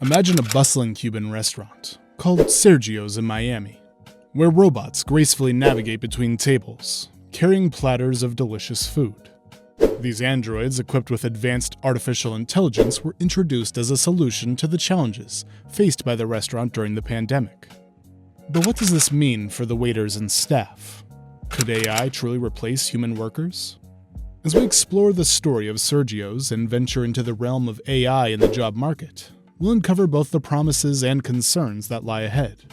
Imagine a bustling Cuban restaurant, called Sergio's in Miami, where robots gracefully navigate between tables, carrying platters of delicious food. These androids, equipped with advanced artificial intelligence, were introduced as a solution to the challenges faced by the restaurant during the pandemic. But what does this mean for the waiters and staff? Could AI truly replace human workers? As we explore the story of Sergio's and venture into the realm of AI in the job market, we'll uncover both the promises and concerns that lie ahead.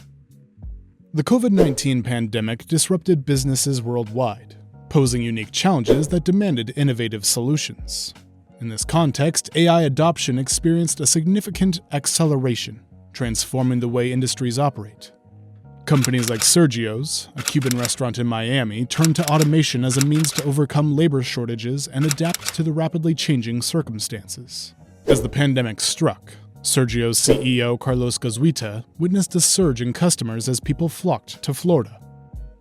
The COVID-19 pandemic disrupted businesses worldwide, posing unique challenges that demanded innovative solutions. In this context, AI adoption experienced a significant acceleration, transforming the way industries operate. Companies like Sergio's, a Cuban restaurant in Miami, turned to automation as a means to overcome labor shortages and adapt to the rapidly changing circumstances. As the pandemic struck, Sergio's CEO Carlos Gazuita witnessed a surge in customers as people flocked to Florida.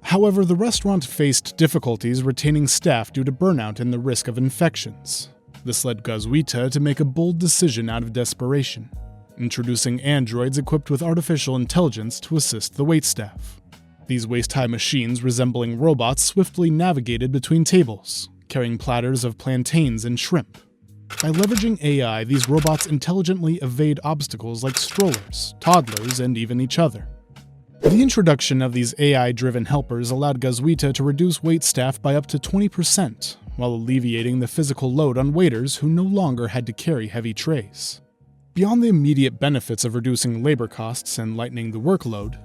However, the restaurant faced difficulties retaining staff due to burnout and the risk of infections. This led Gazuita to make a bold decision out of desperation, introducing androids equipped with artificial intelligence to assist the waitstaff. These waist-high machines, resembling robots, swiftly navigated between tables, carrying platters of plantains and shrimp. By leveraging AI, these robots intelligently evade obstacles like strollers, toddlers, and even each other. The introduction of these AI-driven helpers allowed Gazuita to reduce waitstaff by up to 20%, while alleviating the physical load on waiters who no longer had to carry heavy trays. Beyond the immediate benefits of reducing labor costs and lightening the workload,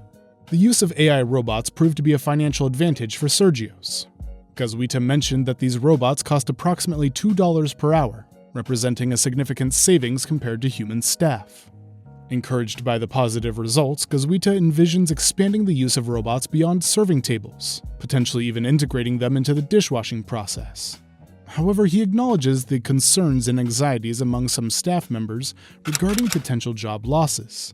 the use of AI robots proved to be a financial advantage for Sergio's. Gazuita mentioned that these robots cost approximately $2 per hour, representing a significant savings compared to human staff. Encouraged by the positive results, Gazuita envisions expanding the use of robots beyond serving tables, potentially even integrating them into the dishwashing process. However, he acknowledges the concerns and anxieties among some staff members regarding potential job losses.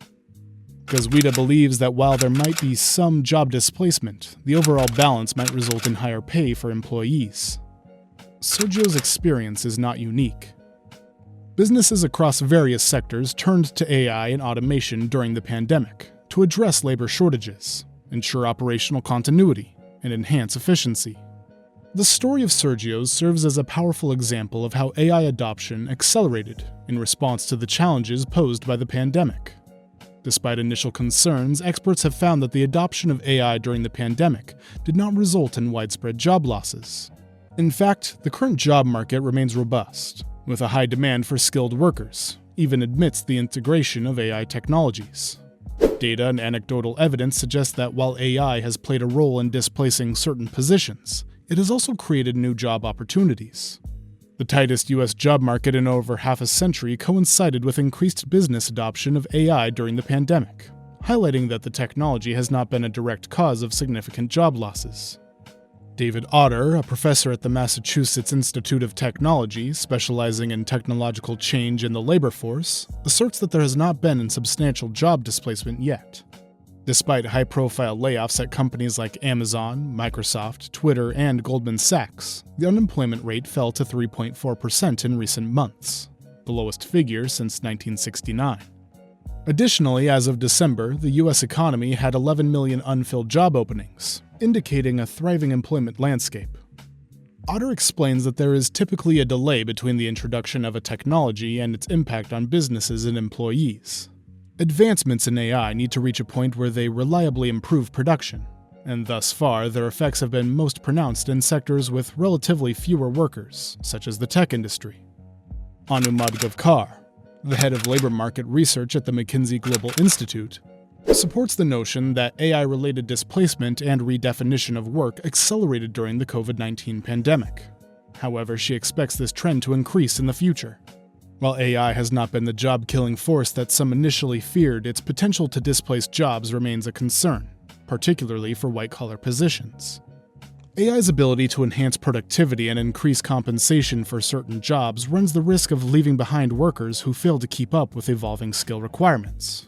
Gazuita believes that while there might be some job displacement, the overall balance might result in higher pay for employees. Sergio's experience is not unique. Businesses across various sectors turned to AI and automation during the pandemic to address labor shortages, ensure operational continuity, and enhance efficiency. The story of Sergio's serves as a powerful example of how AI adoption accelerated in response to the challenges posed by the pandemic. Despite initial concerns, experts have found that the adoption of AI during the pandemic did not result in widespread job losses. In fact, the current job market remains robust, with a high demand for skilled workers, even amidst the integration of AI technologies. Data and anecdotal evidence suggest that while AI has played a role in displacing certain positions, it has also created new job opportunities. The tightest U.S. job market in over half a century coincided with increased business adoption of AI during the pandemic, highlighting that the technology has not been a direct cause of significant job losses. David Otter, a professor at the Massachusetts Institute of Technology specializing in technological change in the labor force, asserts that there has not been substantial job displacement yet. Despite high-profile layoffs at companies like Amazon, Microsoft, Twitter, and Goldman Sachs, the unemployment rate fell to 3.4% in recent months, the lowest figure since 1969. Additionally, as of December, the U.S. economy had 11 million unfilled job openings, indicating a thriving employment landscape. Otter explains that there is typically a delay between the introduction of a technology and its impact on businesses and employees. Advancements in AI need to reach a point where they reliably improve production, and thus far their effects have been most pronounced in sectors with relatively fewer workers, such as the tech industry. Anu Madgavkar, the head of labor market research at the McKinsey Global Institute, supports the notion that AI-related displacement and redefinition of work accelerated during the COVID-19 pandemic. However, she expects this trend to increase in the future. While AI has not been the job-killing force that some initially feared, its potential to displace jobs remains a concern, particularly for white-collar positions. AI's ability to enhance productivity and increase compensation for certain jobs runs the risk of leaving behind workers who fail to keep up with evolving skill requirements.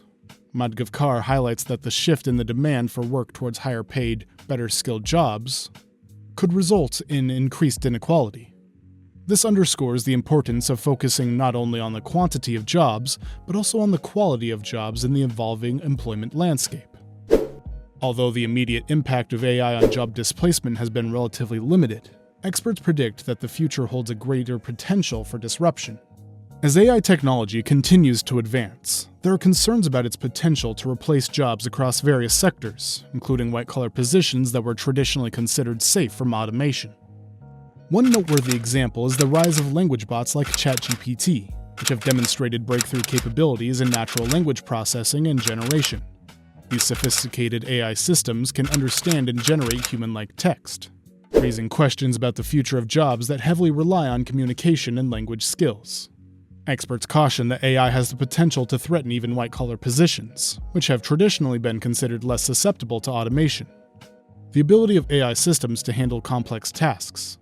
Madgavkar highlights that the shift in the demand for work towards higher-paid, better-skilled jobs could result in increased inequality. This underscores the importance of focusing not only on the quantity of jobs, but also on the quality of jobs in the evolving employment landscape. Although the immediate impact of AI on job displacement has been relatively limited, experts predict that the future holds a greater potential for disruption. As AI technology continues to advance, there are concerns about its potential to replace jobs across various sectors, including white-collar positions that were traditionally considered safe from automation. One noteworthy example is the rise of language bots like ChatGPT, which have demonstrated breakthrough capabilities in natural language processing and generation. These sophisticated AI systems can understand and generate human-like text, raising questions about the future of jobs that heavily rely on communication and language skills. Experts caution that AI has the potential to threaten even white-collar positions, which have traditionally been considered less susceptible to automation. The ability of AI systems to handle complex tasks,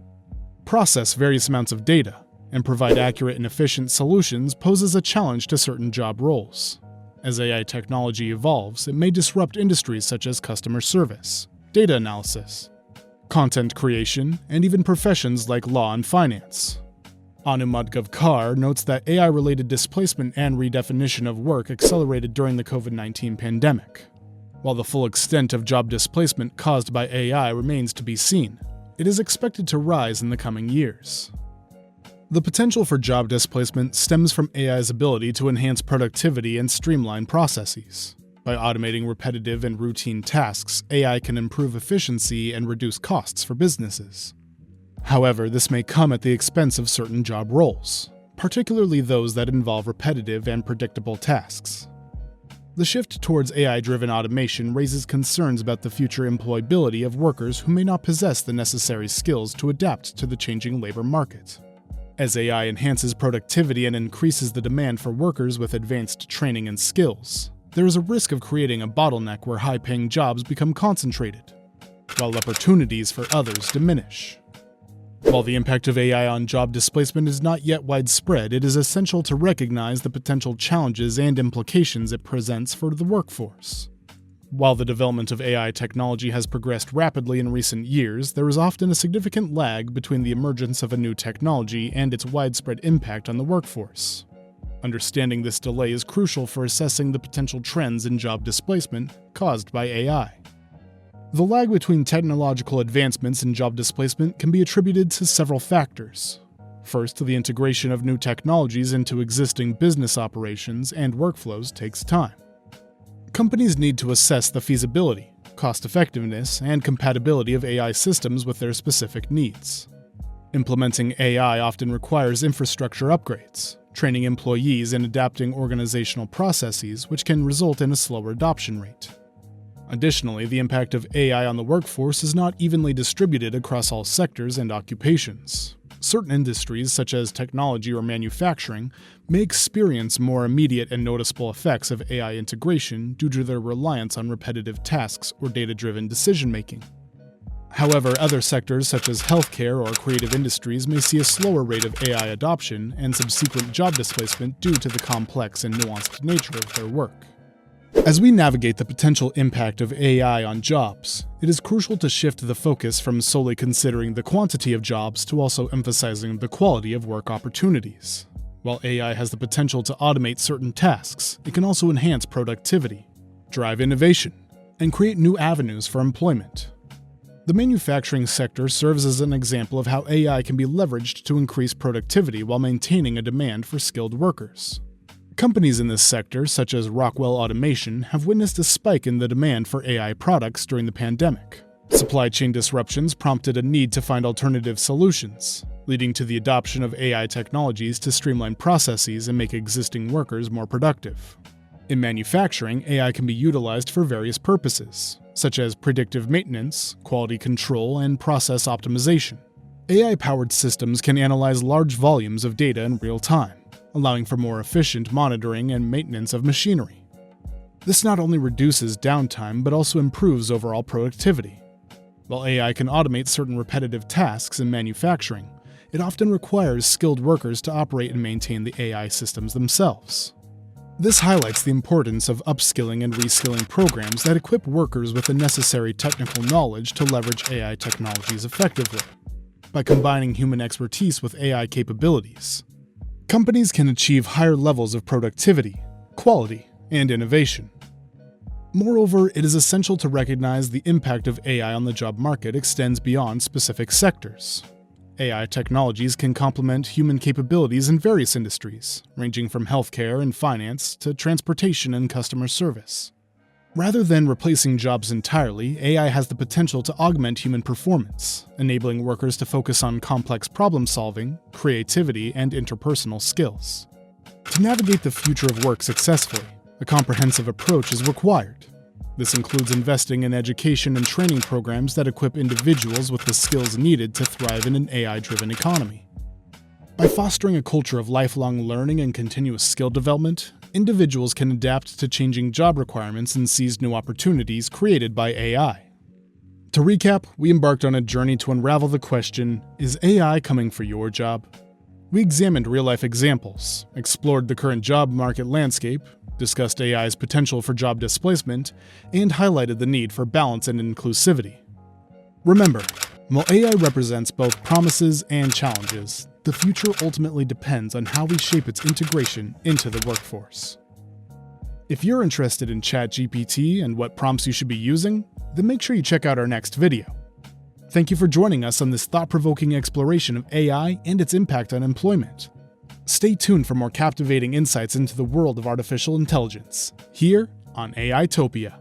process various amounts of data, and provide accurate and efficient solutions poses a challenge to certain job roles. As AI technology evolves, it may disrupt industries such as customer service, data analysis, content creation, and even professions like law and finance. Anumad notes that AI-related displacement and redefinition of work accelerated during the COVID-19 pandemic. While the full extent of job displacement caused by AI remains to be seen, it is expected to rise in the coming years. The potential for job displacement stems from AI's ability to enhance productivity and streamline processes. By automating repetitive and routine tasks, AI can improve efficiency and reduce costs for businesses. However, this may come at the expense of certain job roles, particularly those that involve repetitive and predictable tasks. The shift towards AI-driven automation raises concerns about the future employability of workers who may not possess the necessary skills to adapt to the changing labor market. As AI enhances productivity and increases the demand for workers with advanced training and skills, there is a risk of creating a bottleneck where high-paying jobs become concentrated, while opportunities for others diminish. While the impact of AI on job displacement is not yet widespread, it is essential to recognize the potential challenges and implications it presents for the workforce. While the development of AI technology has progressed rapidly in recent years, there is often a significant lag between the emergence of a new technology and its widespread impact on the workforce. Understanding this delay is crucial for assessing the potential trends in job displacement caused by AI. The lag between technological advancements and job displacement can be attributed to several factors. First, the integration of new technologies into existing business operations and workflows takes time. Companies need to assess the feasibility, cost-effectiveness, and compatibility of AI systems with their specific needs. Implementing AI often requires infrastructure upgrades, training employees and adapting organizational processes, which can result in a slower adoption rate. Additionally, the impact of AI on the workforce is not evenly distributed across all sectors and occupations. Certain industries, such as technology or manufacturing, may experience more immediate and noticeable effects of AI integration due to their reliance on repetitive tasks or data-driven decision-making. However, other sectors such as healthcare or creative industries may see a slower rate of AI adoption and subsequent job displacement due to the complex and nuanced nature of their work. As we navigate the potential impact of AI on jobs, it is crucial to shift the focus from solely considering the quantity of jobs to also emphasizing the quality of work opportunities. While AI has the potential to automate certain tasks, it can also enhance productivity, drive innovation, and create new avenues for employment. The manufacturing sector serves as an example of how AI can be leveraged to increase productivity while maintaining a demand for skilled workers. Companies in this sector, such as Rockwell Automation, have witnessed a spike in the demand for AI products during the pandemic. Supply chain disruptions prompted a need to find alternative solutions, leading to the adoption of AI technologies to streamline processes and make existing workers more productive. In manufacturing, AI can be utilized for various purposes, such as predictive maintenance, quality control, and process optimization. AI-powered systems can analyze large volumes of data in real time, allowing for more efficient monitoring and maintenance of machinery. This not only reduces downtime but also improves overall productivity. While AI can automate certain repetitive tasks in manufacturing, it often requires skilled workers to operate and maintain the AI systems themselves. This highlights the importance of upskilling and reskilling programs that equip workers with the necessary technical knowledge to leverage AI technologies effectively. by combining human expertise with AI capabilities. Companies can achieve higher levels of productivity, quality, and innovation. Moreover, it is essential to recognize the impact of AI on the job market extends beyond specific sectors. AI technologies can complement human capabilities in various industries, ranging from healthcare and finance to transportation and customer service. Rather than replacing jobs entirely, AI has the potential to augment human performance, enabling workers to focus on complex problem-solving, creativity, and interpersonal skills. To navigate the future of work successfully, a comprehensive approach is required. This includes investing in education and training programs that equip individuals with the skills needed to thrive in an AI-driven economy. By fostering a culture of lifelong learning and continuous skill development, individuals can adapt to changing job requirements and seize new opportunities created by AI. To recap, we embarked on a journey to unravel the question, is AI coming for your job? We examined real-life examples, explored the current job market landscape, discussed AI's potential for job displacement, and highlighted the need for balance and inclusivity. Remember, while AI represents both promises and challenges, the future ultimately depends on how we shape its integration into the workforce. If you're interested in ChatGPT and what prompts you should be using, then make sure you check out our next video. Thank you for joining us on this thought-provoking exploration of AI and its impact on employment. Stay tuned for more captivating insights into the world of artificial intelligence, here on AI Topia.